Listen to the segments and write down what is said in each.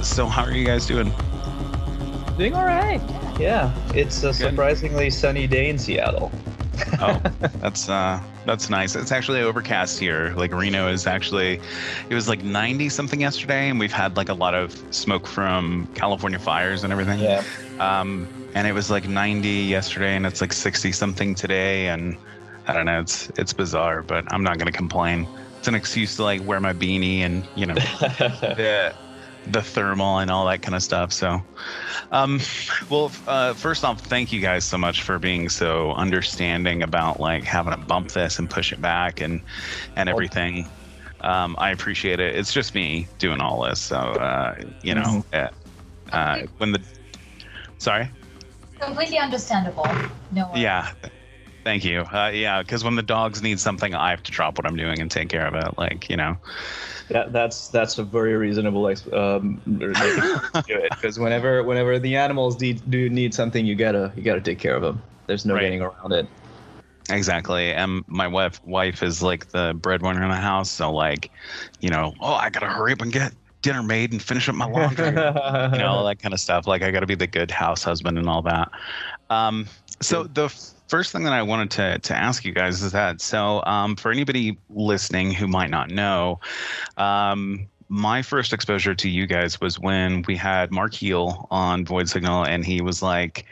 So how are you guys doing? Doing all right. Yeah, it's a Good. surprisingly sunny day in Seattle. Oh, that's nice. It's actually overcast here. Like Reno is actually, it was like 90 something yesterday, and we've had like a lot of smoke from California fires and everything. Yeah. And it was like 90 yesterday, and it's like 60 something today, and I don't know. It's bizarre, but I'm not gonna complain. It's an excuse to like wear my beanie and the the thermal and all that kind of stuff. So, um, first off, thank you guys so much for being so understanding about like having to bump this and push it back and everything. I appreciate it. It's just me doing all this. So, when the, sorry. Completely understandable. No worries. Yeah. Thank you. Yeah, because when the dogs need something, I have to drop what I'm doing and take care of it. That's a very reasonable do it, because whenever the animals do need something, you gotta take care of them. There's no Right. getting around it. Exactly. And my wife is like the breadwinner in the house. So like, I gotta hurry up and get dinner made and finish up my laundry. All that kind of stuff. Like I gotta be the good house husband and all that. So the first thing that I wanted to ask you guys is that, so for anybody listening who might not know, my first exposure to you guys was when we had Mark Heel on Void Signal, and he was like,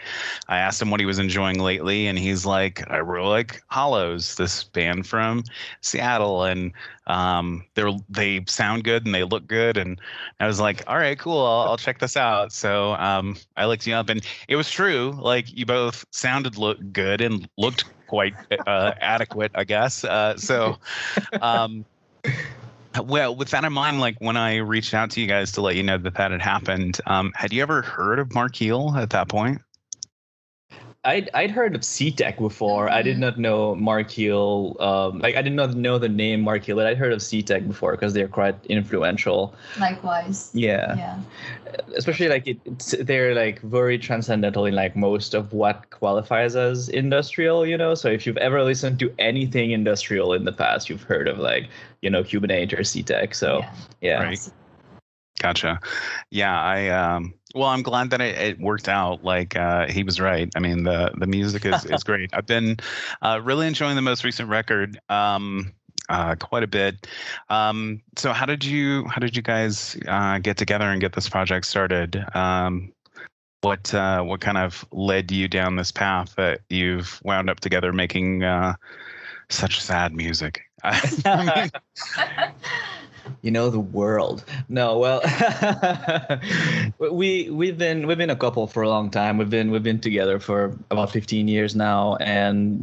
I asked him what he was enjoying lately, and he's like, I really like Hallows, this band from Seattle, and they sound good and they look good, and I was like, all right, cool, I'll check this out. So I looked you up, and it was true. Like you both sounded good and looked quite adequate, I guess. Well, with that in mind, like when I reached out to you guys to let you know that had happened, had you ever heard of Mark Heel at that point? I'd heard of C-Tech before. I did Mhm. not know Mark Heel. I did not know the name Mark Heel, but I'd heard of C-Tech before because they're quite influential. Likewise. Yeah. Yeah. Especially like they're like very transcendental in like most of what qualifies as industrial, so if you've ever listened to anything industrial in the past, you've heard of like Cubanate or C-Tech. So yeah. Right. Gotcha. Yeah, I'm glad that it worked out. Like he was right. I mean, the music is great. I've been really enjoying the most recent record quite a bit. So how did you guys get together and get this project started? What kind of led you down this path that you've wound up together making such sad music? I mean, The world. No, well, we've been a couple for a long time. We've been together for about 15 years now, and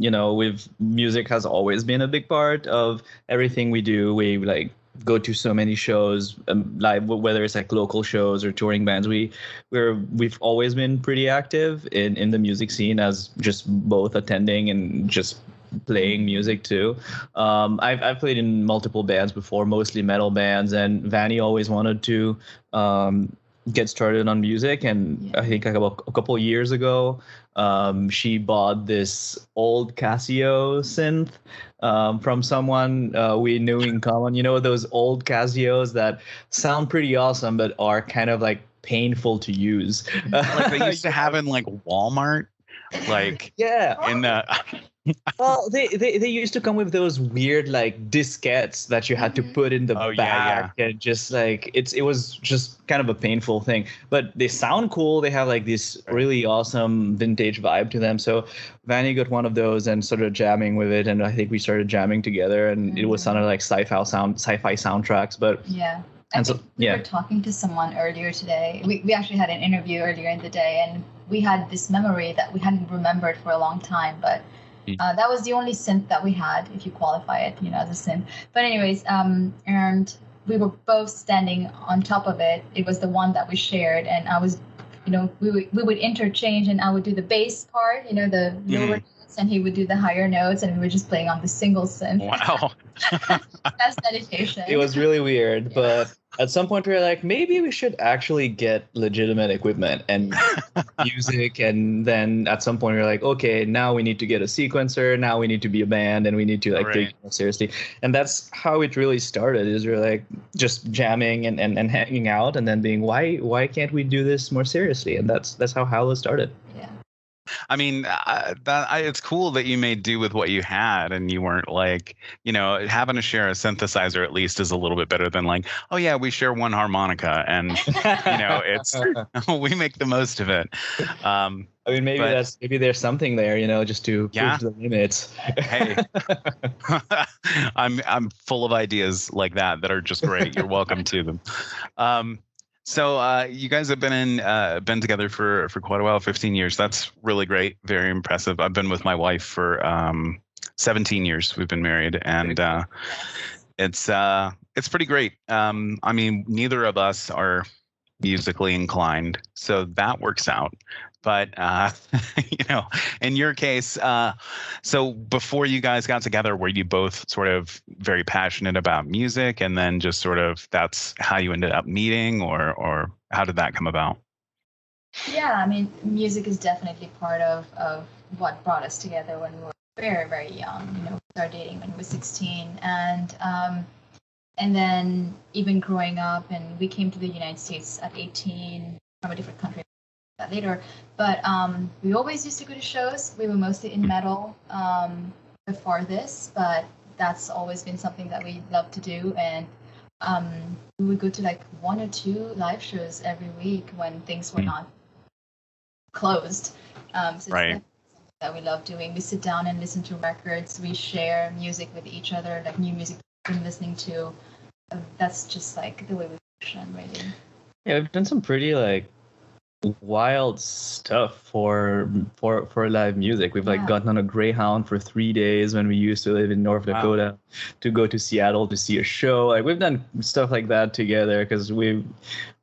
music has always been a big part of everything we do. We like go to so many shows, live, whether it's like local shows or touring bands. We've always been pretty active in the music scene as just both attending and just playing music too. I've played in multiple bands before, mostly metal bands, and Vanee always wanted to get started on music, and I think like about a couple of years ago, she bought this old Casio synth from someone we knew in common. Those old Casios that sound pretty awesome but are kind of like painful to use. like they used to have in like Walmart, like Yeah. in the Well, they used to come with those weird like diskettes that you had to put in the back, and just like it was just kind of a painful thing. But they sound cool. They have like this really awesome vintage vibe to them. So Vanee got one of those and started jamming with it, and I think we started jamming together, and it was sounded like sci-fi soundtracks. But Yeah. And so- I think we yeah. were talking to someone earlier today. We actually had an interview earlier in the day, and we had this memory that we hadn't remembered for a long time, but that was the only synth that we had, if you qualify it, as a synth. But anyways, and we were both standing on top of it. It was the one that we shared, and I was, we would interchange, and I would do the bass part, the lower notes, and he would do the higher notes, and we were just playing on the single synth. wow. That's dedication. it was really weird, but at some point we were like, maybe we should actually get legitimate equipment and music. And then at some point we were like, okay, now we need to get a sequencer. Now we need to be a band, and we need to like take it more seriously. And that's how it really started. Is we're like just jamming and hanging out, and then being, why can't we do this more seriously? And that's how Hallows started. Yeah. I mean, it's cool that you made do with what you had, and you weren't like, having to share a synthesizer at least is a little bit better than like, oh yeah, we share one harmonica, and it's we make the most of it. I mean, maybe there's something there, just to push the limits. Hey, I'm full of ideas like that are just great. You're welcome to them. So you guys have been together for quite a while, 15 years. That's really great. Very impressive. I've been with my wife for 17 years. We've been married, and it's pretty great. I mean, neither of us are musically inclined, so that works out. But in your case, so before you guys got together, were you both sort of very passionate about music, and then just sort of that's how you ended up meeting, or how did that come about? Yeah, I mean, music is definitely part of what brought us together when we were very, very young. We started dating when we were 16, and then even growing up, and we came to the United States at 18 from a different country. That later, but we always used to go to shows. We were mostly in metal before this, but that's always been something that we love to do, and we would go to like 1 or 2 live shows every week when things were not closed. So it's something that we love doing. We sit down and listen to records. We share music with each other, like new music we've been listening to. That's just like the way we function, really. Yeah, we've done some pretty like wild stuff for live music. We've like gotten on a Greyhound for 3 days when we used to live in North Dakota to go to Seattle to see a show. Like we've done stuff like that together because we're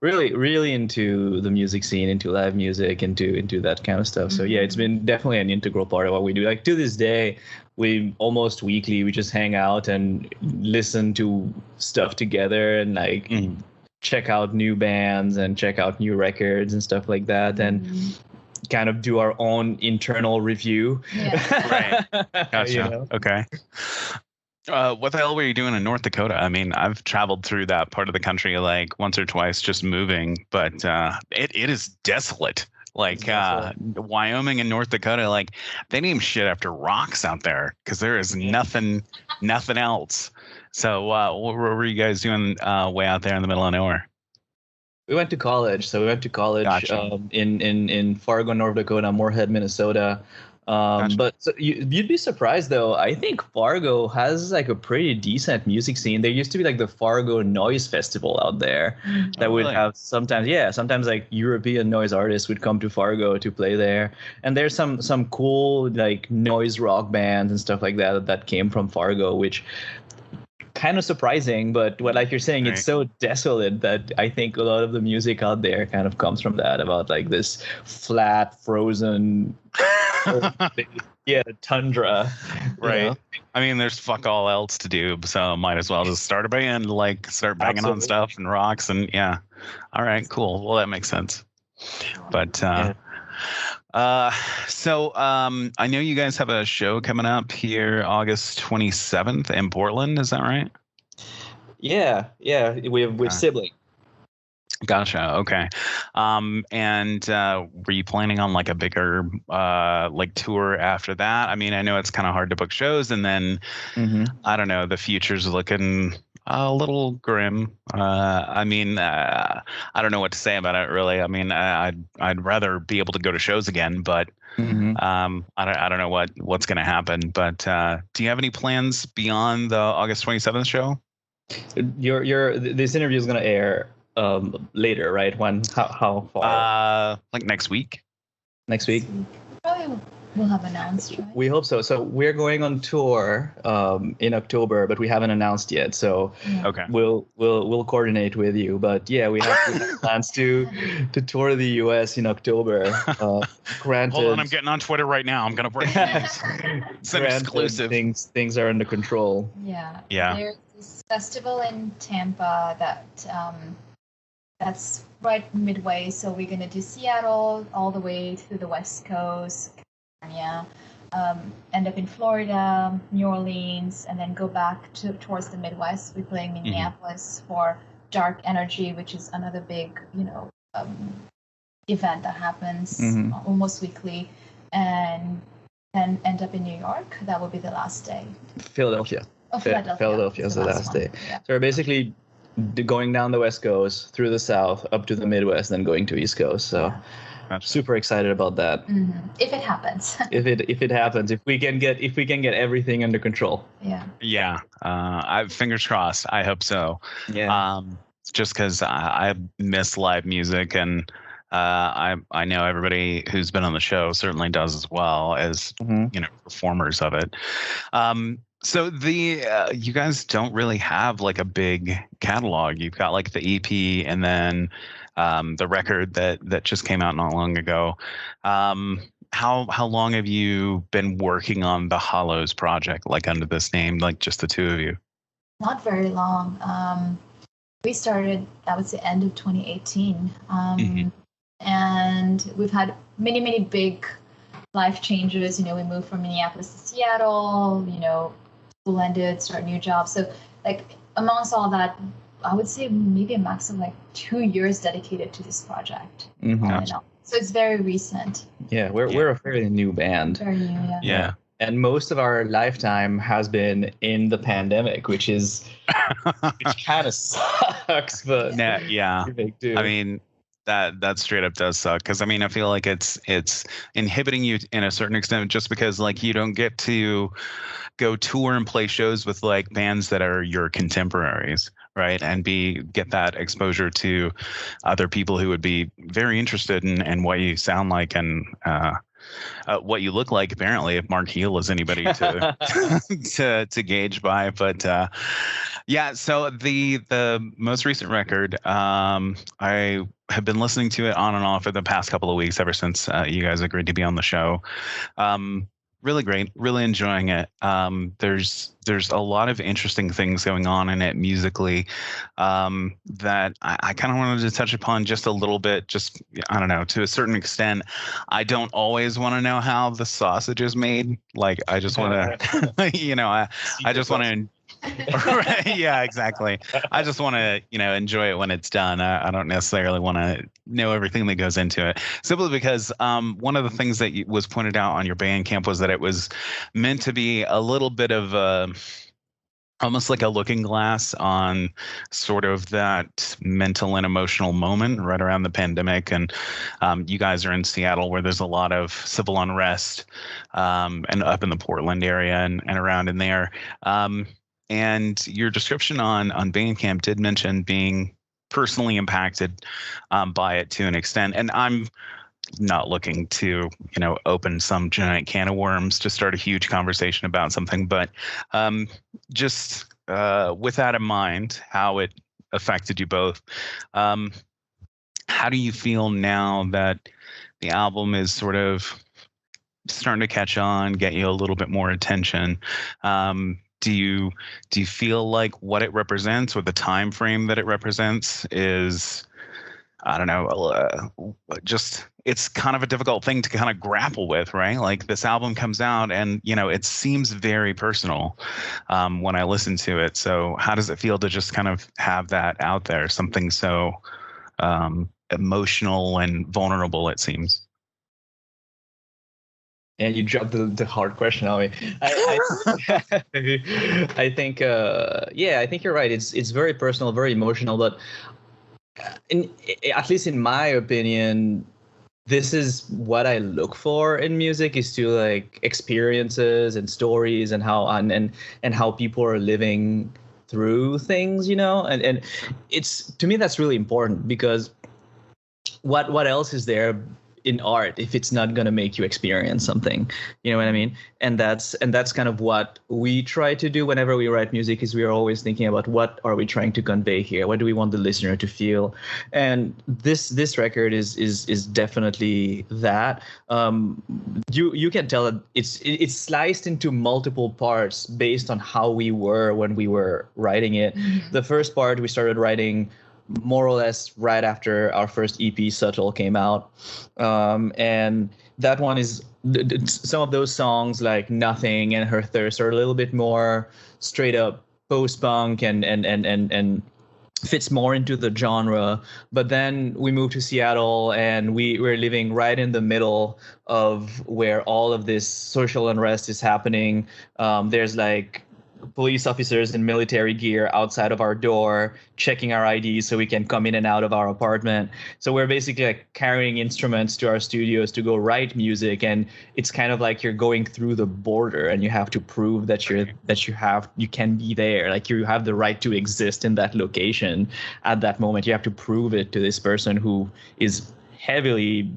really into the music scene, into live music, into that kind of stuff. So yeah, it's been definitely an integral part of what we do. Like to this day, we almost weekly we just hang out and listen to stuff together and like check out new bands and check out new records and stuff like that, and kind of do our own internal review. Yeah. Right. Gotcha. Okay. What the hell were you doing in North Dakota? I mean, I've traveled through that part of the country like once or twice just moving, but it is desolate. Like Wyoming and North Dakota, like they name shit after rocks out there because there is nothing else. So what were you guys doing way out there in the middle of nowhere? We went to college. So we went to college Gotcha. in Fargo, North Dakota, Moorhead, Minnesota. Gotcha. But so you'd be surprised, though. I think Fargo has like a pretty decent music scene. There used to be like the Fargo Noise Festival out there that would have sometimes like European noise artists would come to Fargo to play there. And there's some cool like noise rock bands and stuff like that came from Fargo, which kind of surprising, but what like you're saying, it's so desolate that I think a lot of the music out there kind of comes from that, about like this flat, frozen, tundra. Right. I mean, there's fuck all else to do, so might as well just start a band, like start banging on stuff and rocks, and all right, cool. Well, that makes sense. But so I know you guys have a show coming up here August 27th in Portland. Is that right? Yeah. With Sibling. Gotcha. Okay. And were you planning on like a bigger like tour after that? I mean, I know it's kind of hard to book shows, and then I don't know, the future's looking a little grim. I mean, I don't know what to say about it really. I mean, I'd rather be able to go to shows again, but I don't know what's going to happen. But do you have any plans beyond the August 27th show? This interview is going to air later, right? When? How far? Like next week. Next week. Probably we'll have announced, right? We hope so. So we're going on tour in October, but we haven't announced yet. So okay, we'll coordinate with you. But yeah, we have plans to tour the U.S. in October. Granted, hold on, I'm getting on Twitter right now. I'm gonna break news. It's an exclusive. Things are under control. Yeah. Yeah. There's this festival in Tampa that's right midway. So we're gonna do Seattle all the way to the West Coast, California, end up in Florida, New Orleans, and then go back towards the Midwest. We're playing Minneapolis for Dark Energy, which is another big, event that happens almost weekly, and then end up in New York. That will be the last day. Philadelphia. Oh, Philadelphia is the last day. Yeah. So we're basically going down the West Coast, through the South, up to the Midwest, then going to East Coast. So super excited about that. If it happens. if it happens, if we can get everything under control. Yeah. Fingers crossed. I hope so. Yeah. Just because I miss live music, and I know everybody who's been on the show certainly does as well as performers of it. So you guys don't really have like a big catalog. You've got like the EP and then the record that just came out not long ago. How long have you been working on the Hallows project, like under this name, like just the two of you? Not very long. We started, I would say, end of 2018. And we've had many, many big life changes. We moved from Minneapolis to Seattle, school ended, start new jobs. So like amongst all that, I would say maybe a max of like 2 years dedicated to this project. So it's very recent. Yeah, we're a fairly new band. Very new, yeah. And most of our lifetime has been in the pandemic, which kind of sucks, but yeah. I mean, that straight up does suck, because I mean, I feel like it's inhibiting you in a certain extent, just because like you don't get to go tour and play shows with like bands that are your contemporaries, right? And get that exposure to other people who would be very interested in what you sound like and what you look like, apparently, if Mark Heel is anybody to gauge by. But so the most recent record, I have been listening to it on and off for the past couple of weeks, ever since you guys agreed to be on the show. Really great, really enjoying it. There's a lot of interesting things going on in it musically that I kind of wanted to touch upon just a little bit. Just, I don't know, to a certain extent. I don't always want to know how the sausage is made. Like, I just want to, I just want to. Right, yeah, exactly. I just want to, enjoy it when it's done. I don't necessarily want to know everything that goes into it, simply because one of the things that was pointed out on your Bandcamp was that it was meant to be a little bit of almost like a looking glass on sort of that mental and emotional moment right around the pandemic. And you guys are in Seattle, where there's a lot of civil unrest, and up in the Portland area and around in there. And your description on Bandcamp did mention being personally impacted by it to an extent. And I'm not looking to, open some giant can of worms to start a huge conversation about something, but just with that in mind, how it affected you both. How do you feel now that the album is sort of starting to catch on, get you a little bit more attention? Do you feel like what it represents, or the time frame that it represents, is, I don't know, just, it's kind of a difficult thing to kind of grapple with, right? Like, this album comes out and, it seems very personal when I listen to it. So how does it feel to just kind of have that out there, something so emotional and vulnerable, it seems? And you dropped the hard question on me. I think, I think you're right. It's very personal, very emotional. But at least in my opinion, this is what I look for in music, is to like experiences and stories and how and how people are living through things, and it's, to me, that's really important, because what else is there in art if it's not going to make you experience something? You know what I mean? And that's kind of what we try to do whenever we write music, is we are always thinking about what are we trying to convey here? What do we want the listener to feel? And this record is definitely that. You can tell that it's sliced into multiple parts based on how we were when we were writing it. Mm-hmm. The first part we started writing more or less right after our first EP, Subtle, came out. And that one is some of those songs like Nothing and Her Thirst are a little bit more straight up post-punk and fits more into the genre. But then we moved to Seattle and we're living right in the middle of where all of this social unrest is happening. There's like police officers in military gear outside of our door checking our IDs so we can come in and out of our apartment. So we're basically like carrying instruments to our studios to go write music, and it's kind of like you're going through the border and you have to prove that you can be there, like you have the right to exist in that location at that moment. You have to prove it to this person who is heavily,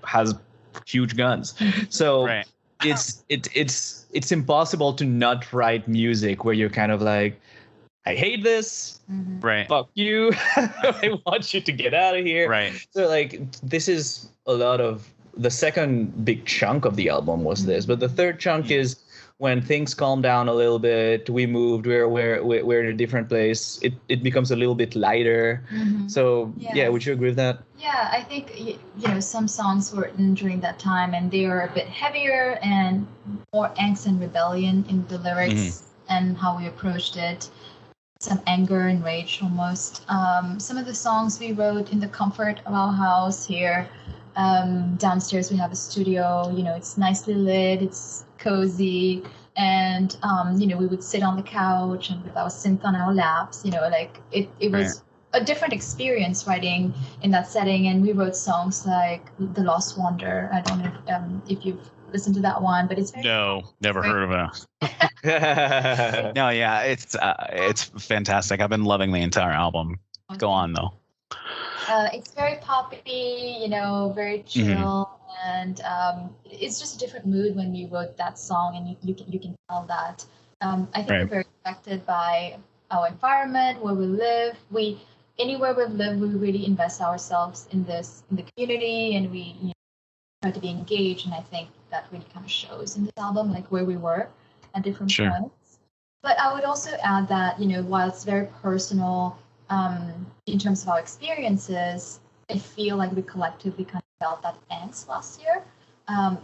has huge guns. So Right. it's impossible to not write music where you're kind of like, I hate this. Mm-hmm. Right. Fuck you. I want you to get out of here. Right. So like this is a lot of the second big chunk of the album was this, but the third chunk is when things calm down a little bit. We moved. We're in a different place. It becomes a little bit lighter. Mm-hmm. So yeah, would you agree with that? Yeah, I think some songs were written during that time, and they are a bit heavier and more angst and rebellion in the lyrics and how we approached it. Some anger and rage almost. Some of the songs we wrote in the comfort of our house here. Downstairs we have a studio. It's nicely lit. It's cozy, and we would sit on the couch and with our synth on our laps. It was a different experience writing in that setting. And we wrote songs like The Lost Wonder. I don't know if you've listened to that one, but it's never heard of it. No, yeah, it's fantastic. I've been loving the entire album. Okay. Go on though. It's very poppy, very chill, and it's just a different mood when we wrote that song, and you can tell that. I think we're very affected by our environment, where we live. Anywhere we live, we really invest ourselves in the community, and we try to be engaged. And I think that really kind of shows in this album, like where we were at different points. But I would also add that while it's very personal. In terms of our experiences, I feel like we collectively kind of felt that angst last year.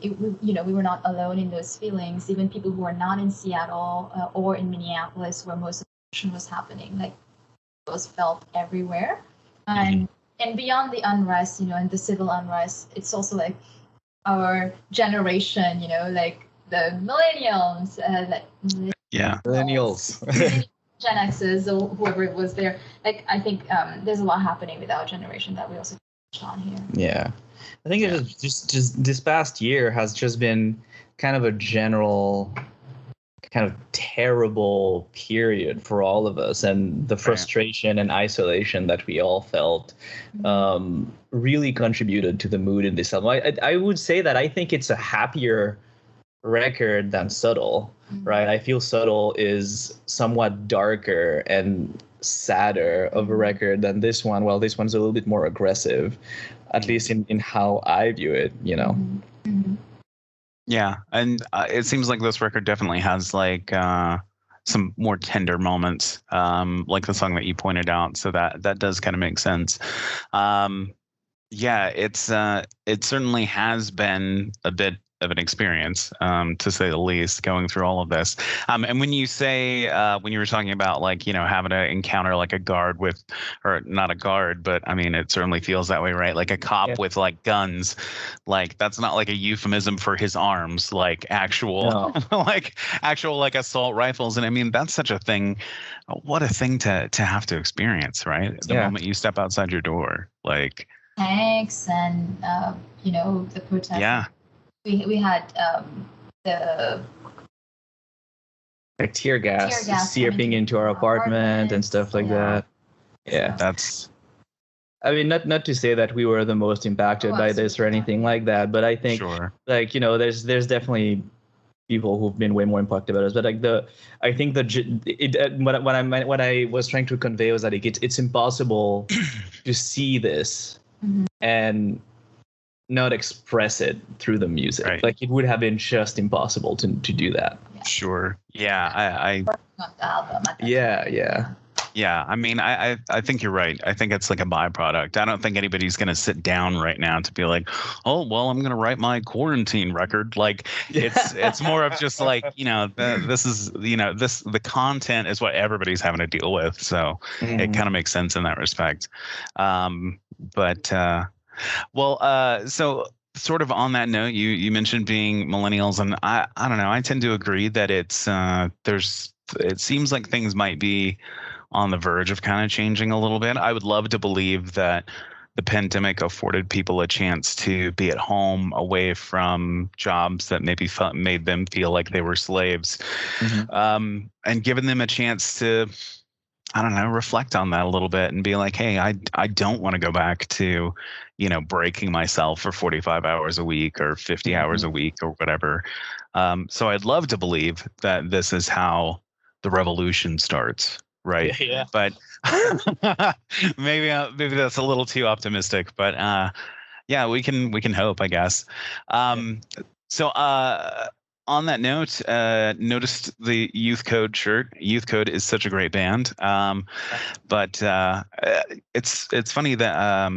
We were not alone in those feelings. Even people who are not in Seattle or in Minneapolis, where most of the action was happening, like it was felt everywhere. And beyond the unrest, and the civil unrest, it's also like our generation, like the millennials, millennials. Gen X's or whoever it was there. Like, I think there's a lot happening with our generation that we also touched on here. Yeah. I think it's just this past year has just been kind of a general kind of terrible period for all of us, and the frustration and isolation that we all felt really contributed to the mood in this album. I would say that I think it's a happier record than Subtle, right? I feel Subtle is somewhat darker and sadder of a record than this one. Well, this one's a little bit more aggressive, at least in how I view it, Yeah, and it seems like this record definitely has like some more tender moments, like the song that you pointed out. So that does kind of make sense. Yeah, it certainly has been a bit of an experience, to say the least, going through all of this. And when you say, when you were talking about like, having to encounter like a guard or not a guard, but I mean, it certainly feels that way, right? Like a cop with like guns, like that's not like a euphemism for his arms, like actual, like assault rifles. And I mean, that's such a thing. What a thing to have to experience, right? The moment you step outside your door, like tanks and, the protests. Yeah. We had the like tear gas seeping into our apartment and stuff like that. Yeah, that's I mean, not to say that we were the most impacted by this or anything like that, but I think like, you know, there's definitely people who've been way more impacted about us. But like I think what I was trying to convey was that it's impossible to see this and not express it through the music. Right. Like it would have been just impossible to do that. Sure. Yeah. Yeah, I mean, I think you're right. I think it's like a byproduct. I don't think anybody's going to sit down right now to be like, oh, well, I'm going to write my quarantine record. Like, it's more of just like, you know, this is, you know, the content is what everybody's having to deal with. So it kind of makes sense in that respect. So sort of on that note, you mentioned being millennials, and I don't know. I tend to agree that it seems like things might be on the verge of kind of changing a little bit. I would love to believe that the pandemic afforded people a chance to be at home away from jobs that maybe made them feel like they were slaves, and given them a chance to, I don't know, reflect on that a little bit and be like, hey, I don't want to go back to, you know, breaking myself for 45 hours a week or 50 hours a week or whatever. So I'd love to believe that this is how the revolution starts. Right. Yeah. But maybe that's a little too optimistic, but yeah, we can hope, I guess. So on that note, noticed the Youth Code shirt. Youth Code is such a great band. But it's funny that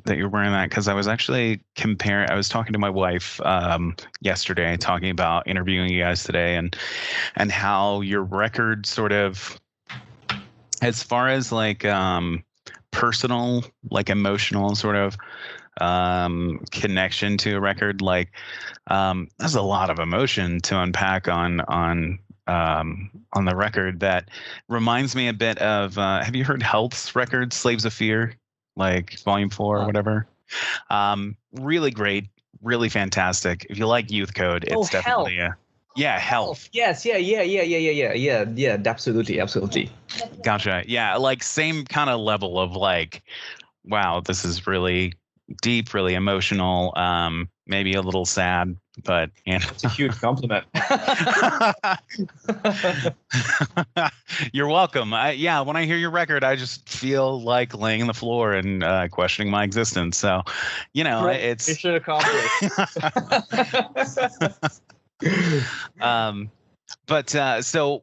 that you're wearing that, because I was actually I was talking to my wife yesterday, talking about interviewing you guys today, and how your record sort of, as far as like personal, like emotional sort of connection to a record, like there's a lot of emotion to unpack on the record that reminds me a bit of have you heard Health's record Slaves of Fear, like Volume 4 or whatever? Really great, really fantastic. If you like Youth Code, it's definitely Health. Yes, yeah, absolutely. Gotcha. Yeah, like same kind of level of like, wow, this is really deep, really emotional, maybe a little sad, but you know. It's a huge compliment. You're welcome. When I hear your record, I just feel like laying on the floor and questioning my existence. So, you know, it's mission accomplished. So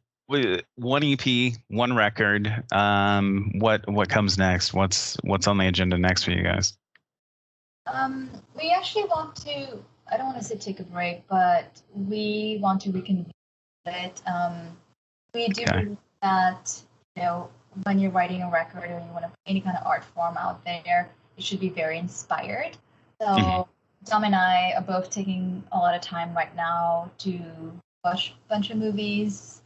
one EP, one record. What comes next? What's on the agenda next for you guys? We actually want to, I don't want to say take a break, but we want to reconvene it. We do believe that, you know, when you're writing a record or you want to put any kind of art form out there, it should be very inspired. So Dom and I are both taking a lot of time right now to watch a bunch of movies,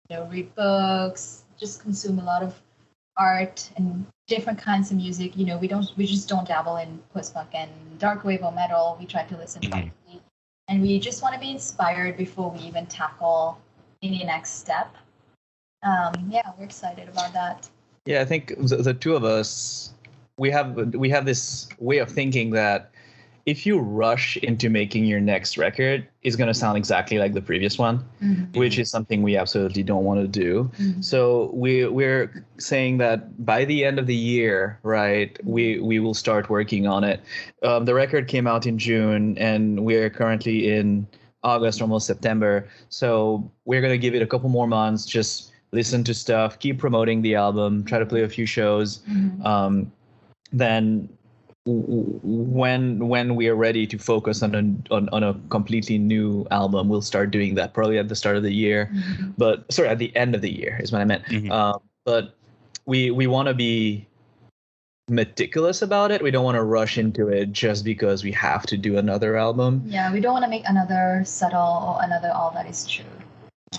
read books, just consume a lot of art and different kinds of music. You know, we just don't dabble in post-punk and dark wave or metal. We try to listen properly, and we just want to be inspired before we even tackle any next step. We're excited about that. Yeah, I think the two of us, we have this way of thinking that if you rush into making your next record, it's going to sound exactly like the previous one, which is something we absolutely don't want to do. So we're saying that by the end of the year, right, we will start working on it. The record came out in June, and we're currently in August, almost September. So we're going to give it a couple more months, just listen to stuff, keep promoting the album, try to play a few shows. Then when we are ready to focus on a completely new album, we'll start doing that probably at the start of the year. But sorry, at the end of the year is what I meant. But we want to be meticulous about it. We don't want to rush into it just because we have to do another album. Yeah, we don't want to make another Subtle or another All That Is True.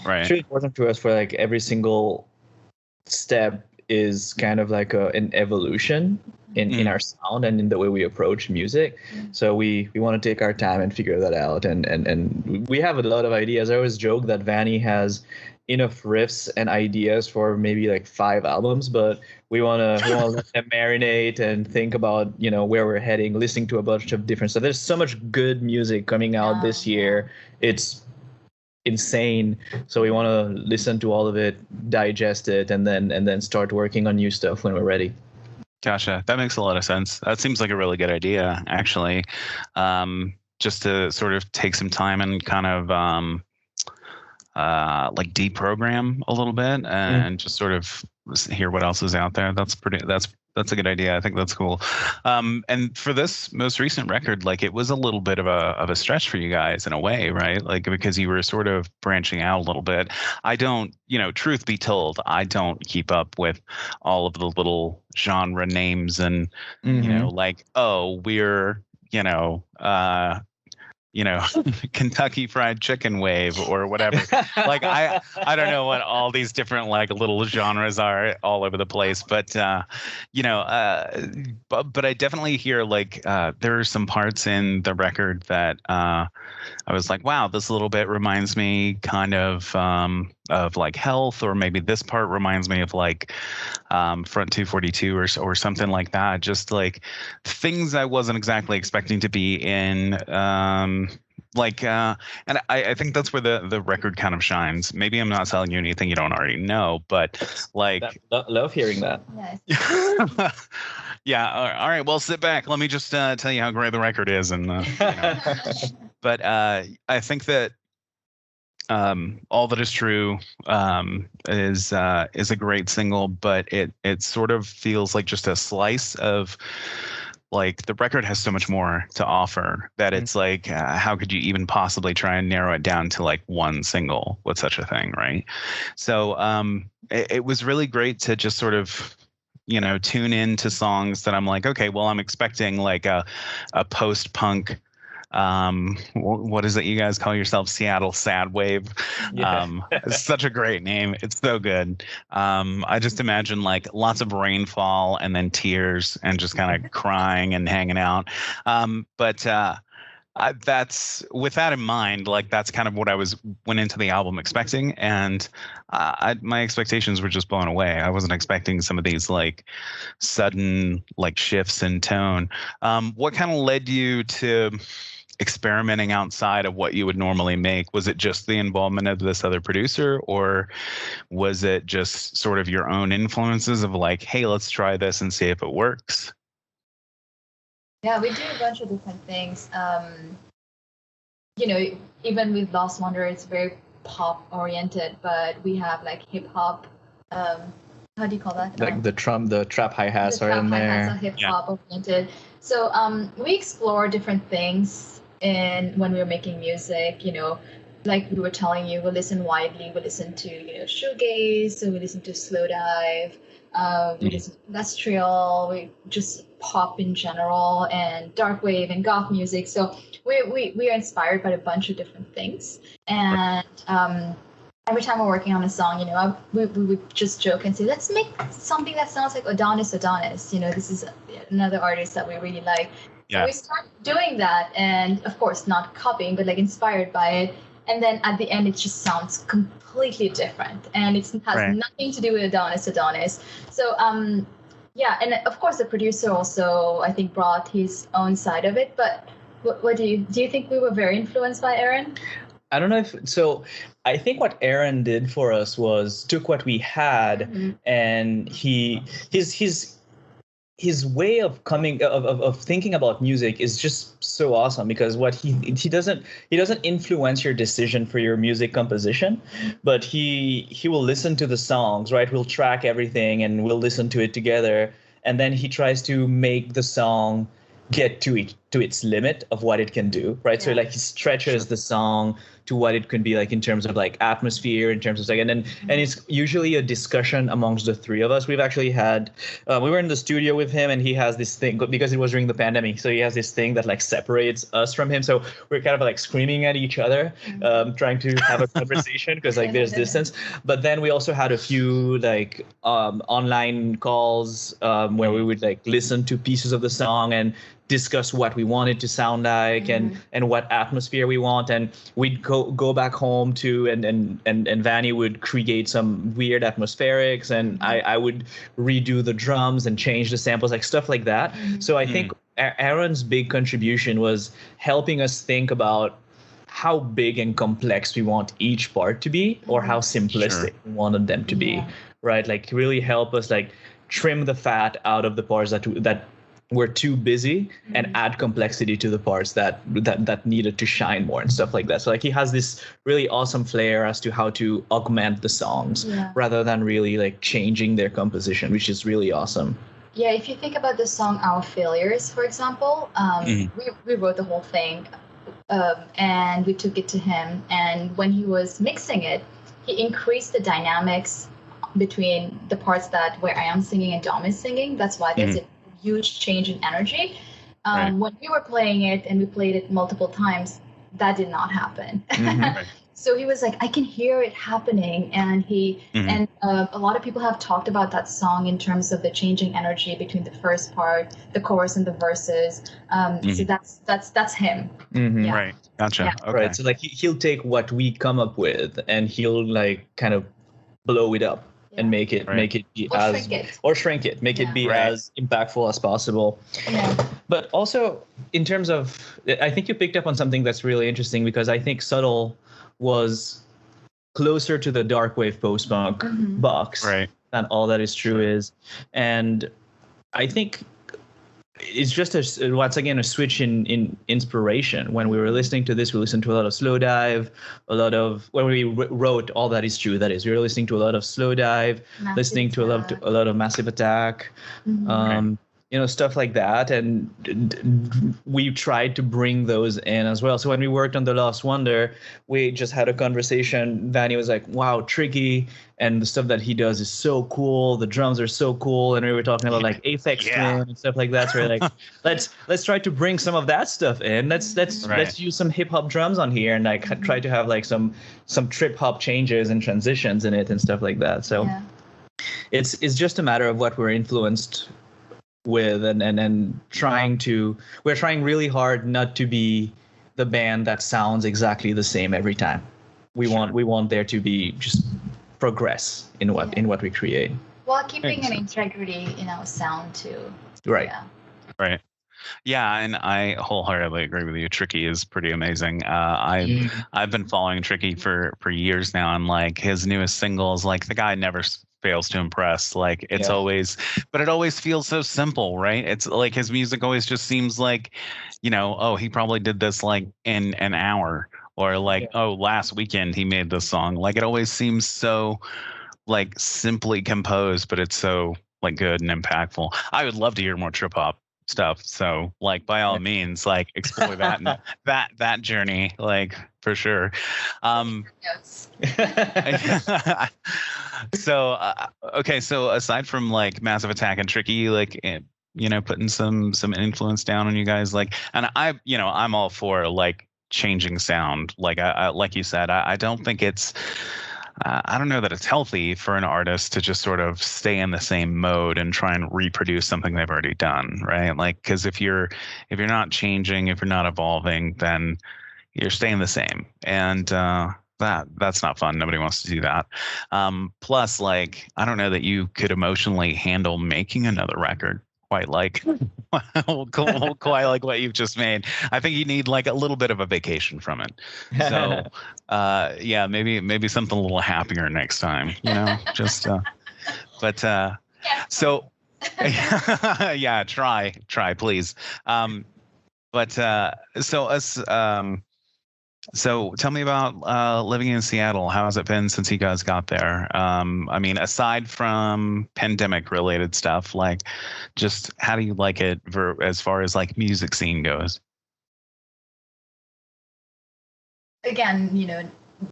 Right. It's really important to us for like every single step is kind of like an evolution in our sound and in the way we approach music. So we want to take our time and figure that out. And we have a lot of ideas. I always joke that Vanee has enough riffs and ideas for maybe like 5 albums, but we wanna let them marinate and think about, you know, where we're heading, listening to a bunch of different stuff. There's so much good music coming out this year. It's insane. So we want to listen to all of it, digest it, and then start working on new stuff when we're ready. Gotcha. That makes a lot of sense. That seems like a really good idea, actually. Just to sort of take some time and kind of like deprogram a little bit and just sort of hear what else is out there. That's a good idea. I think that's cool. And for this most recent record, like it was a little bit of a stretch for you guys in a way, right? Like because you were sort of branching out a little bit. I don't, you know, truth be told, I don't keep up with all of the little genre names and, you know, like, oh, we're, Kentucky Fried Chicken Wave or whatever. Like I don't know what all these different like little genres are all over the place, but but I definitely hear like there are some parts in the record that I was like, wow, this little bit reminds me kind of like Health, or maybe this part reminds me of like Front 242 or something like that. Just like things I wasn't exactly expecting to be in. And I think that's where the record kind of shines. Maybe I'm not telling you anything you don't already know, but like love hearing that. Yes. Yeah. All right. Well, sit back. Let me just tell you how great the record is, and But I think that All That Is True is a great single, but it sort of feels like just a slice of. Like the record has so much more to offer that it's like, how could you even possibly try and narrow it down to like one single with such a thing, right? So it was really great to just sort of, tune into songs that I'm like, okay, well, I'm expecting like a post-punk. What is it you guys call yourself? Seattle Sadwave. It's such a great name. It's so good. I just imagine like lots of rainfall and then tears and just kind of crying and hanging out. That's with that in mind, like that's kind of what I went into the album expecting, and my expectations were just blown away. I wasn't expecting some of these like sudden like shifts in tone. What kind of led you to experimenting outside of what you would normally make? Was it just the involvement of this other producer, or was it just sort of your own influences of like, hey, let's try this and see if it works? Yeah, we do a bunch of different things. Even with Lost Wonder, it's very pop oriented, but we have like hip hop. How do you call that? Like the trap hi-hats are in there. Hi-hats are hip hop oriented. So we explore different things when we were making music. Like we were telling you, we listen widely. We listen to shoegaze, so we listen to slow dive. We listen to industrial. We just pop in general, and dark wave and goth music. So we are inspired by a bunch of different things. And every time we're working on a song, we would just joke and say, let's make something that sounds like Adonis. This is another artist that we really like. Yeah. So we start doing that, and of course not copying, but like inspired by it. And then at the end, it just sounds completely different, and it has nothing to do with Adonis. So and of course the producer also, I think, brought his own side of it. But what do you think we were very influenced by Aaron? I don't know so I think what Aaron did for us was took what we had, and his way of thinking about music is just so awesome, because what he doesn't influence your decision for your music composition, but he will listen to the songs, right? We'll track everything and we'll listen to it together, and then he tries to make the song get to its limit of what it can do, right? So like he stretches the song to what it can be like in terms of like atmosphere, in terms of like, and it's usually a discussion amongst the three of us. We've actually had we were in the studio with him, and he has this thing, because it was during the pandemic, so he has this thing that like separates us from him, so we're kind of like screaming at each other, trying to have a conversation, because like there's distance. But then we also had a few like online calls where we would like listen to pieces of the song and discuss what we want it to sound like and what atmosphere we want, and we'd go back home to and Vanee would create some weird atmospherics, and I would redo the drums and change the samples, like stuff like that. So I think Aaron's big contribution was helping us think about how big and complex we want each part to be, or how simplistic we wanted them to be, right? Like really help us like trim the fat out of the parts that were too busy and add complexity to the parts that needed to shine more and stuff like that. So like he has this really awesome flair as to how to augment the songs rather than really like changing their composition, which is really awesome. Yeah, if you think about the song Our Failures, for example, we wrote the whole thing and we took it to him. And when he was mixing it, he increased the dynamics between the parts where I am singing and Dom is singing. That's why there's a huge change in energy. When we were playing it and we played it multiple times, that did not happen. So he was like, I can hear it happening. And and a lot of people have talked about that song in terms of the changing energy between the first part, the chorus, and the verses. So that's him. Right. Gotcha. Yeah. Okay. Right. So like he'll take what we come up with and he'll like kind of blow it up and make it be shrink it, make it be as impactful as possible. But also in terms of, I think you picked up on something that's really interesting, because I think Subtle was closer to the dark wave post-punk box than All That Is True is. And I think it's just once again a switch in inspiration. When we were listening to this, we listened to a lot of Slowdive, when we wrote All That Is True, that is, we were listening to a lot of Slowdive, listening to a lot of Massive Attack, stuff like that, and we tried to bring those in as well. So when we worked on The Lost Wonder, we just had a conversation. Vanee was like, wow, Tricky, and the stuff that he does is so cool, the drums are so cool, and we were talking about like Aphex Twin and stuff like that. So we're like, let's try to bring some of that stuff in. Let's use some hip hop drums on here and like try to have like some trip hop changes and transitions in it and stuff like that. So it's just a matter of what we're influenced with, and we're trying really hard not to be the band that sounds exactly the same every time. We want there to be just progress in what we create, while keeping an integrity in our sound too. Right. Yeah, and I wholeheartedly agree with you. Tricky is pretty amazing. I've been following Tricky for years now, and like his newest singles, like the guy never fails to impress. Like it's always, but it always feels so simple, right? It's like his music always just seems like, he probably did this like in an hour, or like, last weekend he made this song. Like it always seems so like simply composed, but it's so like good and impactful. I would love to hear more trip hop stuff. So like by all means, like explore that and that journey, like for sure. So okay, so aside from like Massive Attack and Tricky, like putting some influence down on you guys, like, and I'm all for like changing sound. Like I like you said, I don't think it's I don't know that it's healthy for an artist to just sort of stay in the same mode and try and reproduce something they've already done, right? Like, because if you're not changing, if you're not evolving, then you're staying the same, and that's not fun. Nobody wants to do that. Plus, like, I don't know that you could emotionally handle making another record quite like what you've just made. I think you need like a little bit of a vacation from it. So maybe something a little happier next time, just but so yeah, try please. So tell me about living in Seattle. How has it been since you guys got there? I mean, aside from pandemic related stuff, like just how do you like it as far as like music scene goes? Again,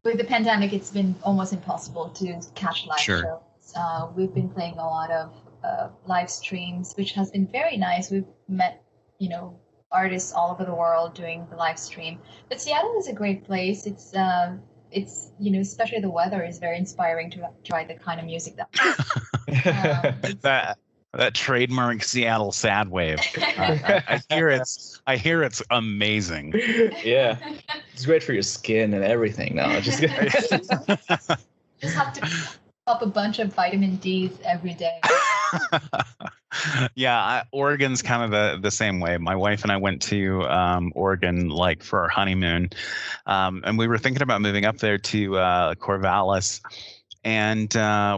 with the pandemic, it's been almost impossible to catch live shows. We've been playing a lot of live streams, which has been very nice. We've met, artists all over the world doing the live stream. But Seattle is a great place. It's especially the weather is very inspiring to write the kind of music that That trademark Seattle Sadwave. I hear it's amazing. Yeah, it's great for your skin and everything. No, just Just have to pop a bunch of vitamin D's every day. Yeah, Oregon's kind of the same way. My wife and I went to Oregon like for our honeymoon, and we were thinking about moving up there to Corvallis, and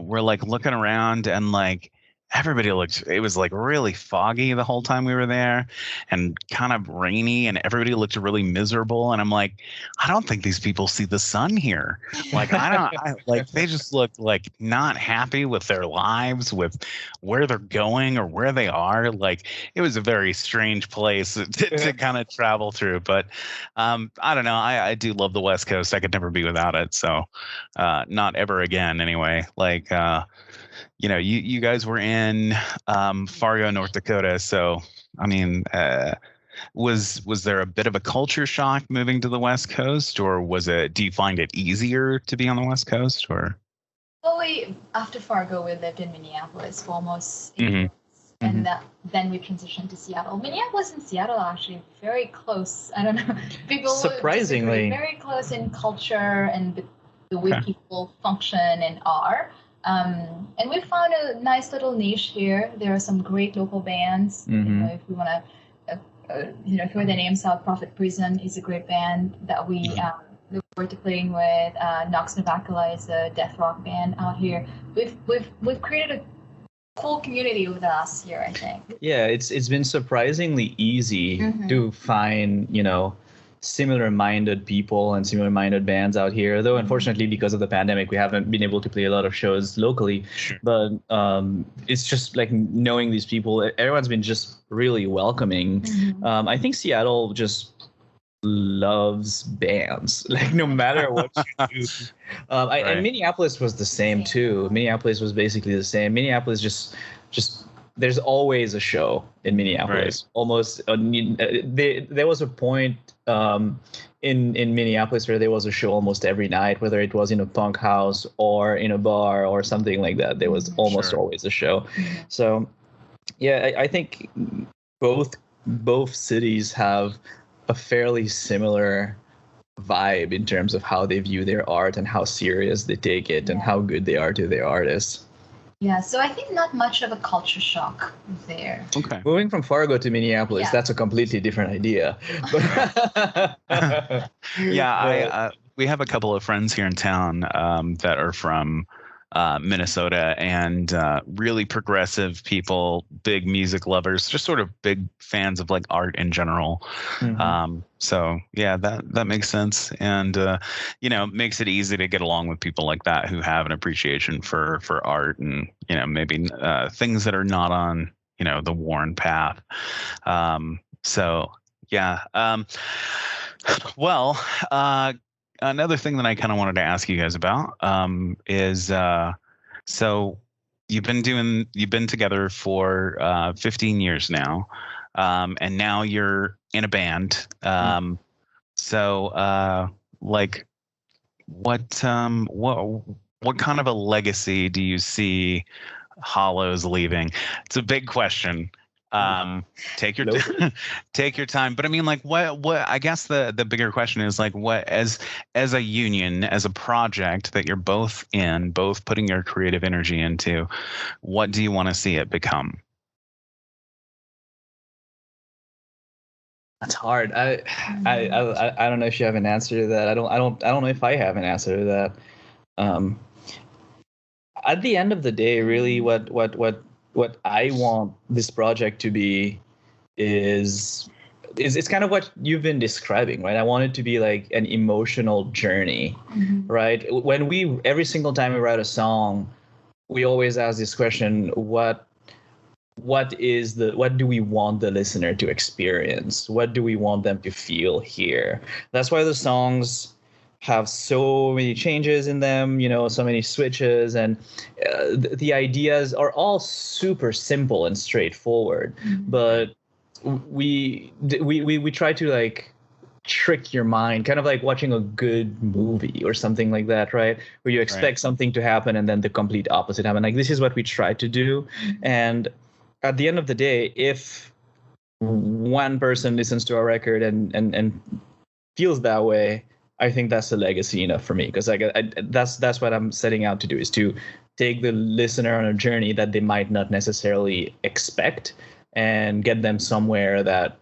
we're like looking around and like everybody looked, it was like really foggy the whole time we were there and kind of rainy, and everybody looked really miserable. And I'm like, I don't think these people see the sun here. Like, like they just look like not happy with their lives, with where they're going or where they are. Like, it was a very strange place to kind of travel through. But I don't know. I do love the West Coast. I could never be without it. So not ever again anyway. Like, you guys were in Fargo, North Dakota. So, I mean, was there a bit of a culture shock moving to the West Coast, or do you find it easier to be on the West Coast, or? Well, after Fargo, we lived in Minneapolis for almost 8 years, and then we transitioned to Seattle. Minneapolis and Seattle are actually very close. I don't know. People surprisingly very close in culture and the way people function and are. And we found a nice little niche here. There are some great local bands. If we want to, if you hear the name, South Prophet Prison is a great band that we look forward to playing with. Nox Novacula is a death rock band out here. We've created a cool community over the last year, I think. Yeah, it's been surprisingly easy to find, similar-minded people and similar-minded bands out here. Though, unfortunately, because of the pandemic, we haven't been able to play a lot of shows locally. Sure. But it's just like knowing these people. Everyone's been just really welcoming. I think Seattle just loves bands, like no matter what you do. And Minneapolis was the same too. Minneapolis was basically the same. Minneapolis just there's always a show in Minneapolis. Right. Almost there was a point in Minneapolis where there was a show almost every night, whether it was in a punk house or in a bar or something like that. There was almost always a show. So yeah, I think both cities have a fairly similar vibe in terms of how they view their art and how serious they take it and how good they are to their artists. Yeah, so I think not much of a culture shock there. Okay. Moving from Fargo to Minneapolis, that's a completely different idea. We have a couple of friends here in town that are from Minnesota, and really progressive people, big music lovers, just sort of big fans of like art in general. So yeah, that makes sense, and makes it easy to get along with people like that who have an appreciation for art and maybe things that are not on the worn path. So yeah. Another thing that I kind of wanted to ask you guys about is so you've been together for 15 years now, and now you're in a band. So like what kind of a legacy do you see Hallows leaving? It's a big question. Take your time, but I mean, like, what I guess the bigger question is like, what as a union, as a project that you're both putting your creative energy into, what do you want to see it become? That's hard. I don't know if you have an answer to that. I don't know if I have an answer to that. At the end of the day, really, what I want this project to be is it's kind of what you've been describing, right? I want it to be like an emotional journey, right? Every single time we write a song, we always ask this question: what do we want the listener to experience? What do we want them to feel here? That's why the songs have so many changes in them, so many switches, and the ideas are all super simple and straightforward. But we try to like trick your mind, kind of like watching a good movie or something like that, right? Where you expect something to happen and then the complete opposite happen. Like, this is what we try to do, and at the end of the day, if one person listens to a record and feels that way, I think that's a legacy enough for me, because that's what I'm setting out to do, is to take the listener on a journey that they might not necessarily expect and get them somewhere that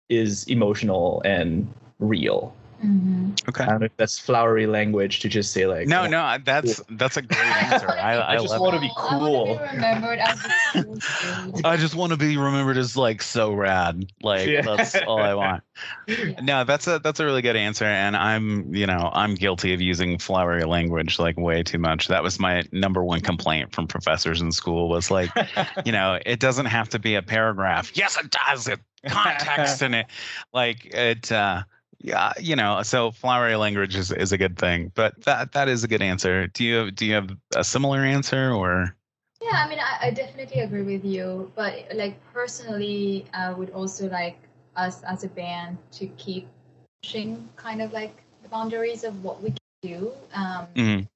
is emotional and real. Mm-hmm. Okay. I don't know if that's flowery language to just say like, No, that's a great answer. I just love want it. to be I cool. want to be remembered as the cool dude. I just want to be remembered as like so rad. Like Yeah. that's all I want. Yeah. No, that's a really good answer, and I'm guilty of using flowery language like way too much. That was my number one complaint from professors in school, was like, it doesn't have to be a paragraph. Yes, it does. It context in it, like it. Yeah, so flowery language is a good thing, but that is a good answer. Do you have a similar answer, or? Yeah, I mean, I definitely agree with you, but like personally, I would also like us as a band to keep pushing kind of like the boundaries of what we can do. Mhm.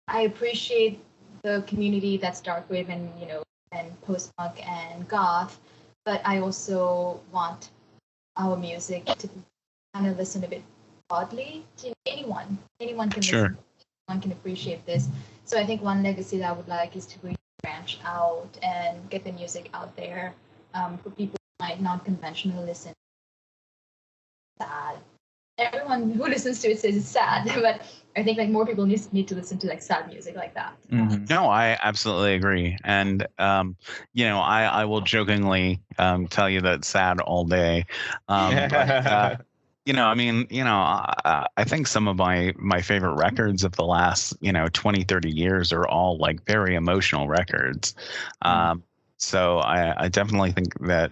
I appreciate the community that's darkwave and post punk and goth, but I also want our music to kind of listen a bit broadly to anyone. Anyone can Sure. listen. Anyone can appreciate this. So I think one legacy that I would like is to really branch out and get the music out there for people who might not conventionally listen. Sad. Everyone who listens to it says it's sad, but I think like more people need to listen to like sad music like that. Mhm. No, I absolutely agree, and I will jokingly tell you that sad all day. But, I think some of my favorite records of the last 20, 30 years are all like very emotional records. So I definitely think that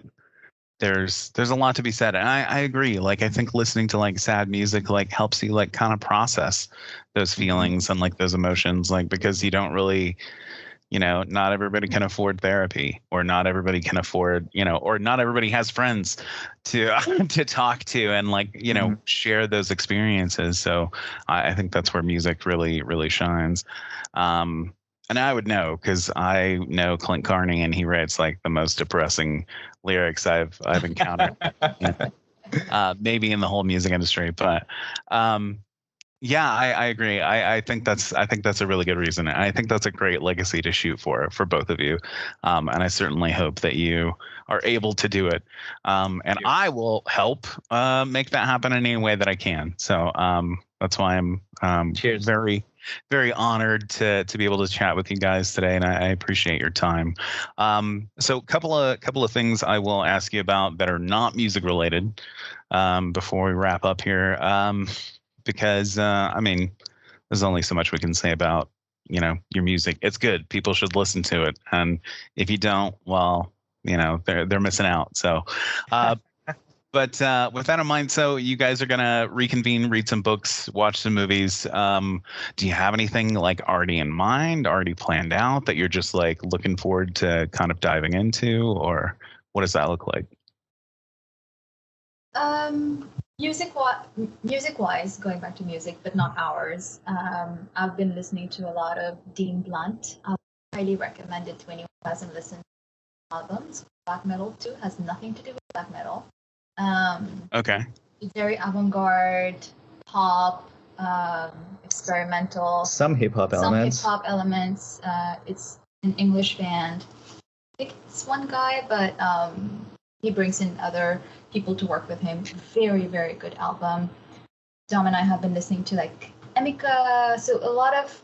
there's a lot to be said, and I agree. Like I think listening to like sad music like helps you like kind of process those feelings and like those emotions, like because you don't really, not everybody can afford therapy, or not everybody can afford, or not everybody has friends to to talk to and like share those experiences. So I think that's where music really really shines. And I would know, because I know Clint Carney, and he writes like the most depressing lyrics I've encountered, maybe in the whole music industry. But yeah, I agree. I think that's a really good reason. And I think that's a great legacy to shoot for both of you. And I certainly hope that you are able to do it. And I will help make that happen in any way that I can. So that's why I'm Cheers. very, very honored to be able to chat with you guys today, and I appreciate your time. So a couple of things I will ask you about that are not music related before we wrap up here. Because there's only so much we can say about your music. It's good. People should listen to it, and if you don't, well, they're missing out. So, but with that in mind, so you guys are gonna reconvene, read some books, watch some movies. Do you have anything like already in mind, already planned out that you're just like looking forward to kind of diving into, or what does that look like? Music-wise, going back to music, but not ours. I've been listening to a lot of Dean Blunt. I highly recommend it to anyone who hasn't listened to albums. Black metal too has nothing to do with black metal. Okay. It's very avant-garde, pop, experimental. Some hip hop elements. It's an English band. I think it's one guy, but he brings in other people to work with him. Very, very good album. Dom and I have been listening to like Emika, so a lot of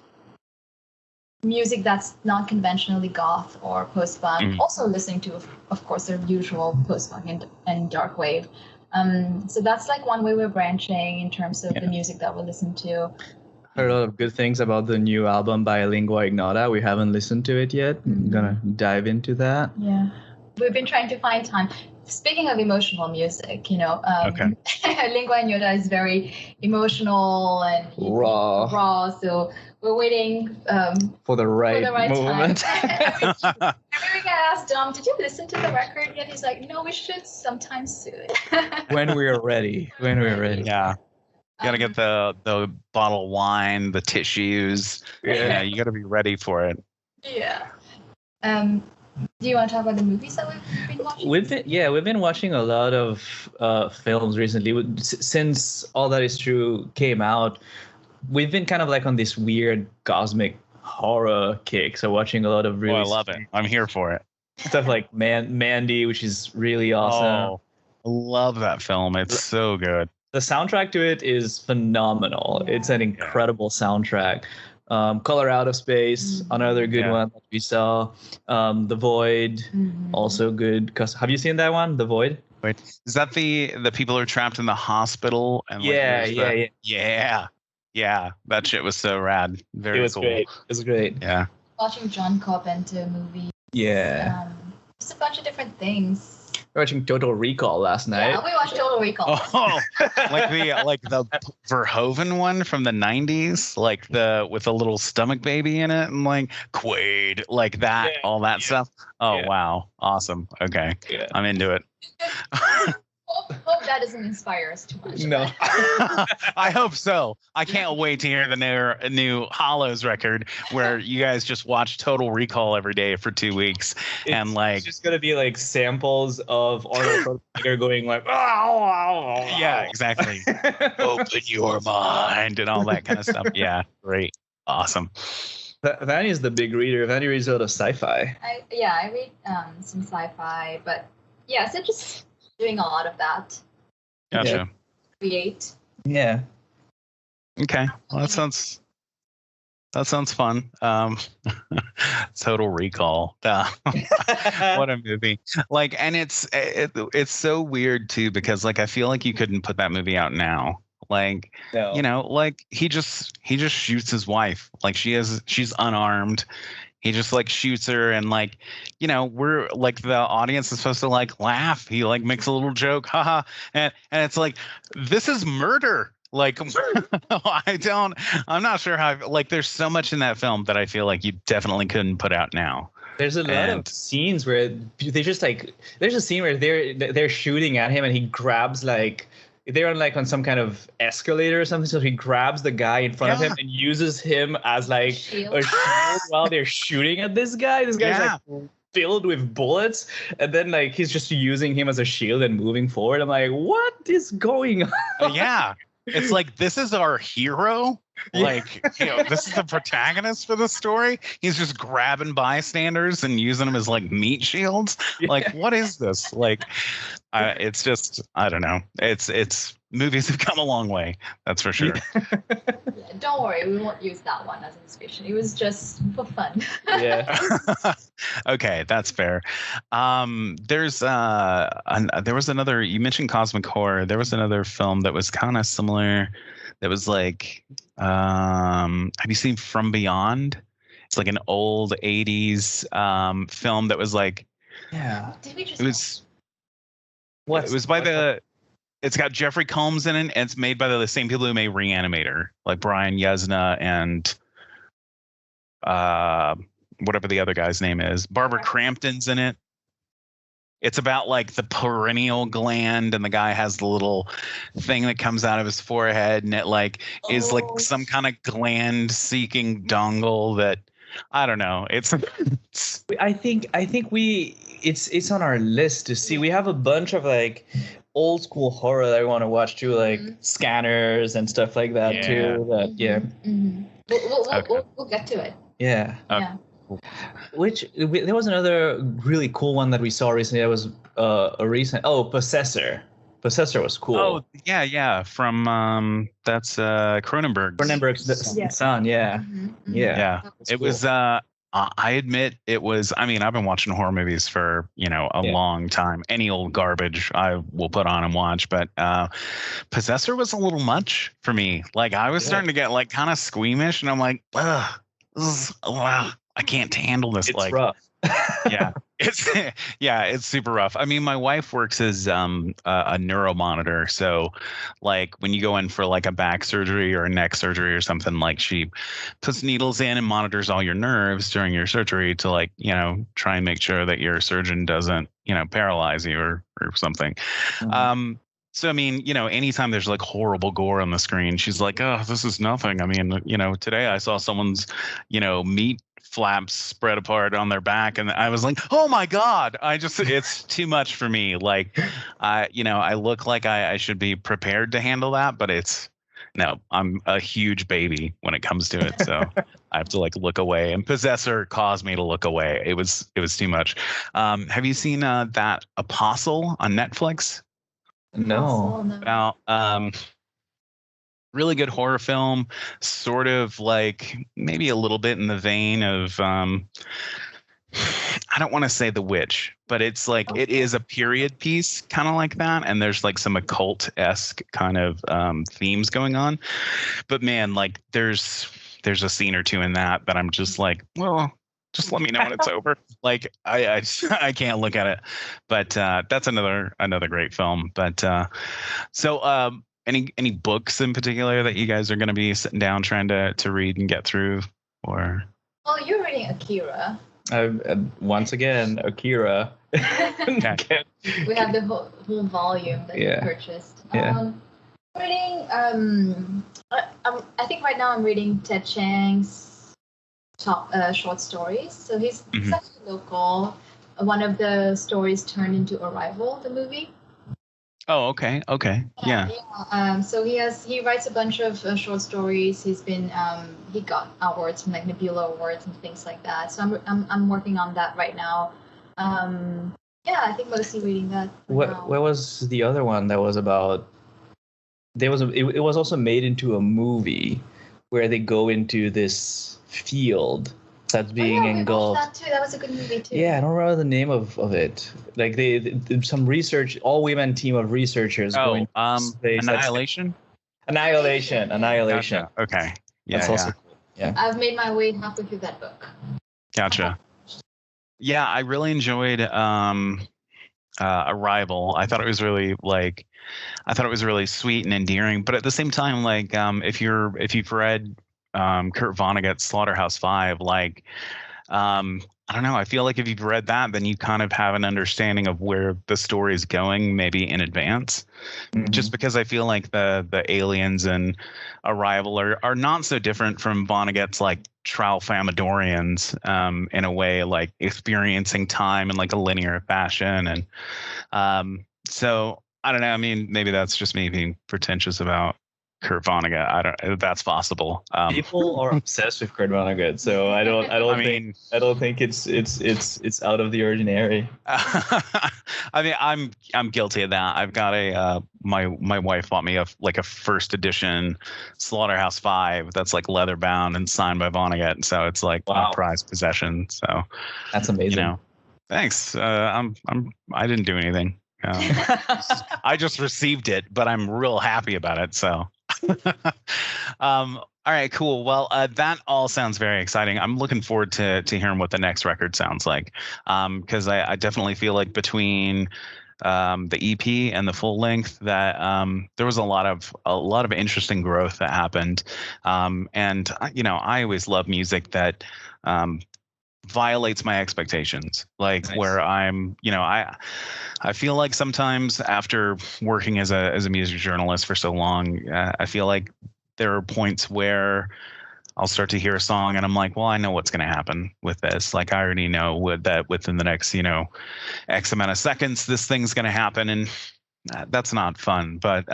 music that's not conventionally goth or post-punk. Mhm. Also listening to, of course, their usual post-punk and dark wave. So that's like one way we're branching in terms of the music that we listen to. Heard a lot of good things about the new album by Lingua Ignota. We haven't listened to it yet. I'm gonna dive into that. Yeah, we've been trying to find time. Speaking of emotional music, Okay. Lingua Ignota is very emotional and raw. So we're waiting For the right moment. time. Every week I asked Dom, "Did you listen to the record yet?" He's like, "No, we should sometime soon." When we're ready. Yeah. You gotta get the bottle of wine, the tissues. Yeah. You gotta be ready for it. Yeah. Do you want to talk about the movies that we've been watching? We've been watching a lot of films recently. Since All That Is True came out, we've been kind of like on this weird cosmic horror kick. So watching a lot of really I love it. I'm here for it. Stuff like Mandy, which is really awesome. Oh, I love that film. It's so good. The soundtrack to it is phenomenal. Yeah. It's an incredible soundtrack. Color Out of Space, another good one that we saw. The Void, also good. Have you seen that one, The Void? Wait, is that the people are trapped in the hospital? And yeah. That shit was so rad. Very cool. Great. It was great. Yeah. Watching John Carpenter movie. Yeah. Just a bunch of different things. We were watching Total Recall last night. Yeah, we watched Total Recall. Oh, like the Verhoeven one from the 90s, like with a little stomach baby in it, and like Quaid, like that, all that stuff. Oh wow, awesome. Okay, I'm into it. Hope that doesn't inspire us too much. No. I hope so. I can't wait to hear the new Hallows record where you guys just watch Total Recall every day for 2 weeks. It's just going to be like samples of Arnold Schwarzenegger going like, oh. Yeah, exactly. Open your mind and all that kind of stuff. Yeah, great. Awesome. Vanee is the big reader. Vanee reads a lot of sci-fi. I read some sci-fi, but so just doing a lot of that. Gotcha. Create. Yeah. Okay. Well, that sounds fun. Total Recall. What a movie. Like, and it's so weird too, because like I feel like you couldn't put that movie out now. Like, you know, like he just shoots his wife. Like she's unarmed. He just like shoots her, and like, you know, we're like the audience is supposed to like laugh. He like makes a little joke, haha, and it's like, this is murder. Like, I'm not sure how. Like, there's so much in that film that I feel like you definitely couldn't put out now. There's a lot of scenes where they just like. There's a scene where they're shooting at him, and he grabs like. They're on some kind of escalator or something, so he grabs the guy in front of him and uses him as like a shield while they're shooting at this guy. This guy's like filled with bullets, and then like he's just using him as a shield and moving forward. I'm like, what is going on? Yeah, it's like, this is our hero. Like, you know, this is the protagonist for the story. He's just grabbing bystanders and using them as like meat shields. Like, what is this? Like, it's just, I don't know. It's movies have come a long way. That's for sure. Don't worry, we won't use that one as inspiration. It was just for fun. Yeah. Okay, that's fair. There was another. You mentioned cosmic horror. There was another film that was kind of similar. That was like, have you seen From Beyond? It's like an old 80s film that was like, Did we just it's got Jeffrey Combs in it, and it's made by the same people who made Reanimator, like Brian Yuzna and whatever the other guy's name is. Barbara Crampton's in it. It's about like the pineal gland, and the guy has the little thing that comes out of his forehead, and it like is like some kind of gland seeking dongle that, I don't know. It's I think it's on our list to see. We have a bunch of like old school horror that we want to watch too, like Scanners and stuff like that too. We'll get to it. Yeah. Yeah. There was another really cool one that we saw recently. That was a recent. Possessor. Possessor was cool. Oh yeah, from that's Cronenberg's. Cronenberg's son. Yeah. Yeah. It was. I admit it was. I mean, I've been watching horror movies for a long time. Any old garbage I will put on and watch, but Possessor was a little much for me. Like, I was starting to get like kind of squeamish, and I'm like, ugh, wow. I can't handle this. It's rough. It's super rough. I mean, my wife works as a neuromonitor, so like when you go in for like a back surgery or a neck surgery or something, like she puts needles in and monitors all your nerves during your surgery to like try and make sure that your surgeon doesn't paralyze you or something. So, I mean, anytime there's like horrible gore on the screen, she's like, oh, this is nothing. I mean, today I saw someone's, meat flaps spread apart on their back, and I was like, oh my god, it's too much for me. Like, I look like I should be prepared to handle that, but no, I'm a huge baby when it comes to it, so I have to like look away. And Possessor caused me to look away. It was too much. Have you seen that Apostle on Netflix? No. About really good horror film, sort of like maybe a little bit in the vein of I don't want to say The Witch, but it's like it is a period piece kind of like that, and there's like some occult-esque kind of themes going on. But man, like there's a scene or two in that I'm just like, well, just let me know when it's over. Like I can't look at it. But that's another great film. But so any books in particular that you guys are going to be sitting down trying to read and get through, or? Well, you're reading Akira. Once again, Akira. Okay. We have the whole volume that you purchased. Yeah. Reading. I think right now I'm reading Ted Chiang's short stories. So he's actually local. One of the stories turned into Arrival, the movie. Oh, okay. Yeah. So he writes a bunch of short stories. He's been he got awards from like Nebula Awards and things like that. So I'm working on that right now. I think mostly reading that. Where was the other one that was about? It was also made into a movie where they go into this field that's being engulfed. That too. That was a good movie too. Yeah, I don't remember the name of it. Like they some research, all-women team of researchers. Oh, Annihilation. Annihilation. Gotcha. Okay. Yeah. That's also cool. Yeah. I've made my way halfway through that book. Gotcha. Yeah, I really enjoyed Arrival. I thought it was really sweet and endearing, but at the same time, like if you've read Kurt Vonnegut's Slaughterhouse-Five, like I don't know, I feel like if you've read that, then you kind of have an understanding of where the story is going, maybe in advance. Just because I feel like the aliens and Arrival are not so different from Vonnegut's like Tralfamadorians in a way, like experiencing time in like a linear fashion. And so I don't know, I mean, maybe that's just me being pretentious about Kurt Vonnegut. I don't. That's possible. People are obsessed with Kurt Vonnegut, so I don't think it's out of the ordinary. I mean, I'm guilty of that. I've got my wife bought me a first edition Slaughterhouse-Five that's like leather bound and signed by Vonnegut, so it's like my prized possession. So that's amazing. Thanks. I didn't do anything. I just received it, but I'm real happy about it. So. All right, cool. Well, that all sounds very exciting. I'm looking forward to hearing what the next record sounds like, because I definitely feel like between the EP and the full length that there was a lot of interesting growth that happened, and I always love music that violates my expectations, like nice. Where I'm, I feel like sometimes after working as a music journalist for so long, I feel like there are points where I'll start to hear a song and I'm like, well, I know what's going to happen with this. Like I already know that within the next, X amount of seconds, this thing's going to happen. And that's not fun. But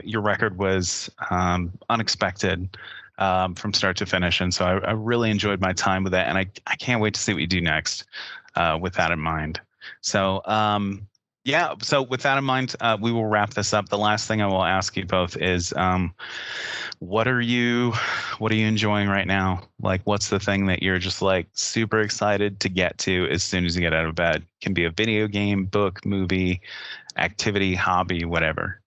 your record was unexpected. From start to finish. And so I really enjoyed my time with it. And I can't wait to see what you do next with that in mind. So, so with that in mind, we will wrap this up. The last thing I will ask you both is what are you enjoying right now? Like, what's the thing that you're just like super excited to get to as soon as you get out of bed? Can be a video game, book, movie, activity, hobby, whatever.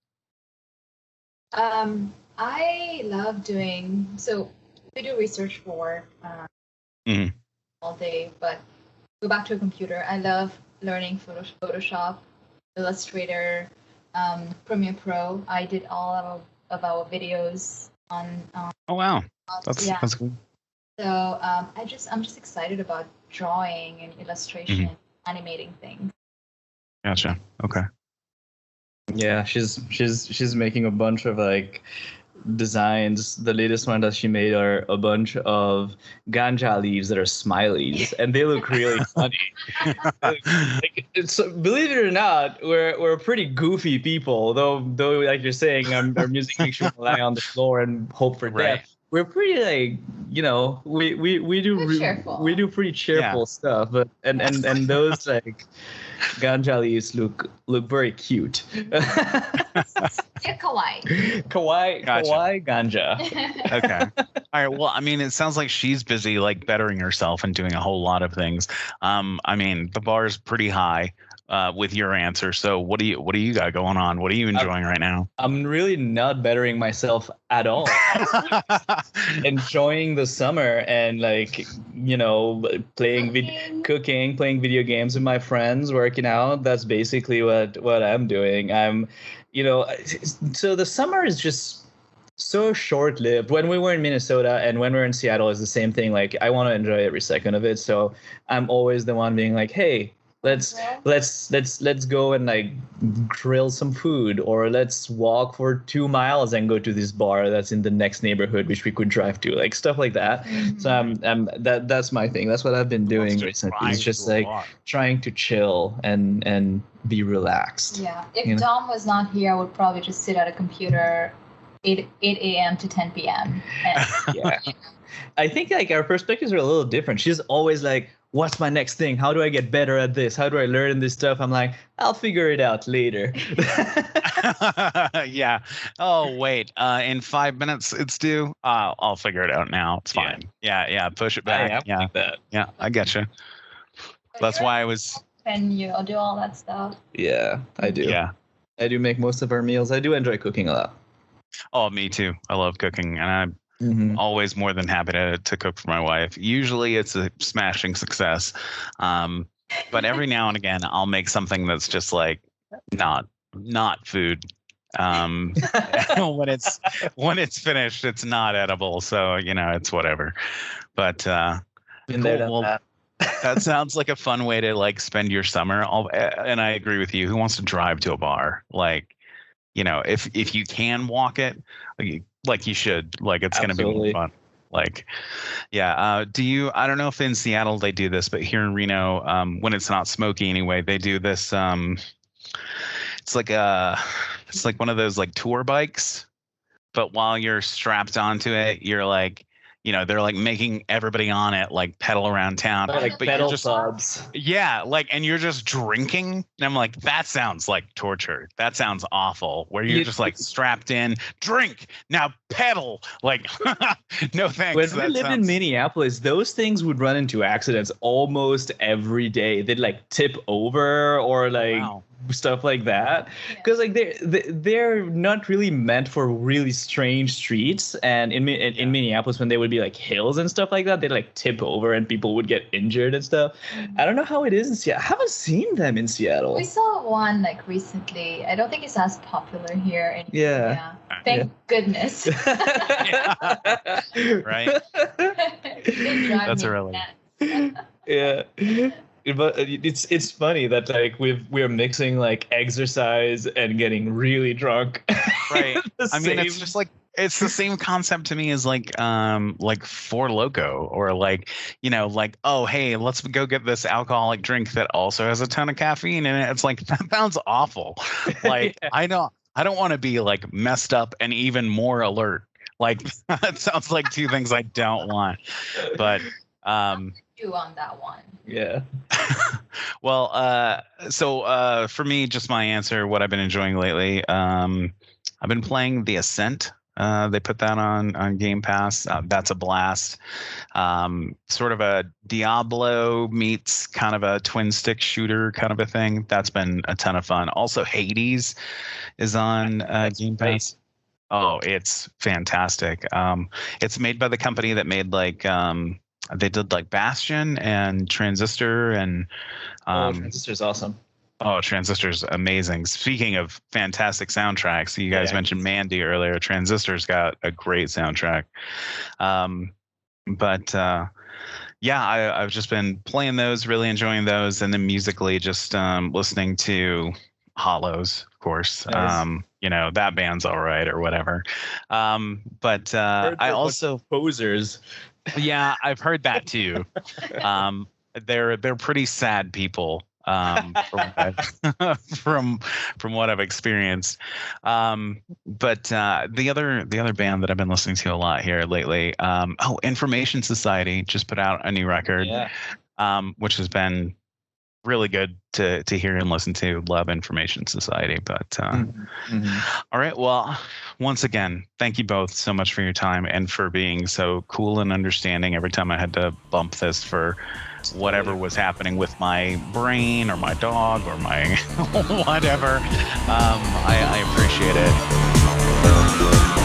I love we do research for all day, but go back to a computer. I love learning Photoshop, Illustrator, Premiere Pro. I did all of our videos on. Oh wow, that's cool. So I'm just excited about drawing and illustration, animating things. Gotcha. Okay. Yeah, she's making a bunch of like designs. The latest one that she made are a bunch of ganja leaves that are smileys, and they look really funny. Like, believe it or not, we're pretty goofy people. Though, like you're saying, our music makes you lie on the floor and hope for death. We're pretty like, you know, we do pretty cheerful stuff, but and those like ganja leaves look very cute. Yeah, kawaii. Kawaii ganja. Okay. All right. Well, I mean, it sounds like she's busy like bettering herself and doing a whole lot of things. I mean, the bar is pretty high with your answer. So what do you got going on? What are you enjoying right now? I'm really not bettering myself at all. Enjoying the summer and like, you know, cooking, playing video games with my friends, working out. That's basically what I'm doing. I'm, you know, so the summer is just so short-lived. When we were in Minnesota and when we're in Seattle, it's the same thing. Like, I want to enjoy every second of it. So I'm always the one being like, hey, let's go and like grill some food, or let's walk for 2 miles and go to this bar that's in the next neighborhood, which we could drive to, like stuff like that. Mm-hmm. So that's my thing. That's what I've been doing recently. It's just like trying to chill and be relaxed. Yeah. If Dom was not here, I would probably just sit at a computer 8 a.m. to 10 p.m. Yeah. I think like our perspectives are a little different. She's always like, what's my next thing? How do I get better at this? How do I learn this stuff? I'm like, I'll figure it out later. Yeah. Oh, wait. In 5 minutes it's due. I'll figure it out now. It's fine. Yeah. Push it back. Yeah. Like that. Yeah. I get you. That's why I was. And you do all that stuff. Yeah, I do. Yeah. I do make most of our meals. I do enjoy cooking a lot. Oh, me too. I love cooking, and I'm always more than happy to cook for my wife. Usually it's a smashing success. But every now and again I'll make something that's just like not food. When it's finished, it's not edible. So, you know, it's whatever. But cool. That sounds like a fun way to like spend your summer. And I agree with you. Who wants to drive to a bar? Like, you know, if you can walk it, like you should, like it's going to be more fun. Like, yeah. I don't know if in Seattle they do this, but here in Reno, when it's not smoky anyway, they do this. It's like one of those like tour bikes, but while you're strapped onto it, you're like, you know, they're like making everybody on it like pedal around town. Like but pedal you're just, subs. Yeah, like, and you're just drinking. And I'm like, that sounds like torture. That sounds awful. Where you're just like strapped in, drink, now pedal. Like, no thanks. When we lived in Minneapolis, those things would run into accidents almost every day. They'd like tip over or like stuff like that, because like they're not really meant for really strange streets. And in Minneapolis, when they would be like hills and stuff like that, they'd like tip over and people would get injured and stuff. I don't know how it is in Seattle. I haven't seen them in Seattle. We saw one like recently. I don't think it's as popular here anymore. Yeah. Thank goodness. Right. That's a relief. Yeah. But it's funny that like we're mixing like exercise and getting really drunk. Right. I mean, it's just like, it's the same concept to me as like Four Loko, or like, you know, like, oh, hey, let's go get this alcoholic drink that also has a ton of caffeine in it. It's like, that sounds awful. Like, yeah. I don't want to be like messed up and even more alert. Like, that sounds like two things I don't want. But you on that one. Yeah. Well, so for me, just my answer, what I've been enjoying lately, I've been playing The Ascent. They put that on Game Pass. That's a blast. Sort of a Diablo meets kind of a twin stick shooter kind of a thing. That's been a ton of fun. Also, Hades is on Game Pass. Oh, it's fantastic. It's made by the company that made like they did like Bastion and Transistor and Transistor's awesome. Oh, Transistor's amazing. Speaking of fantastic soundtracks, you guys mentioned Mandy earlier. Transistor's got a great soundtrack. I've just been playing those, really enjoying those, and then musically just listening to Hallows, of course. Nice. You know, that band's all right or whatever. But I also posers. Yeah, I've heard that too. They're pretty sad people. From what I've experienced. But the other band that I've been listening to a lot here lately, Information Society just put out a new record, which has been really good to hear and listen to. Love Information Society. But all right, well, once again, thank you both so much for your time and for being so cool and understanding every time I had to bump this for whatever was happening with my brain or my dog or my whatever. I appreciate it.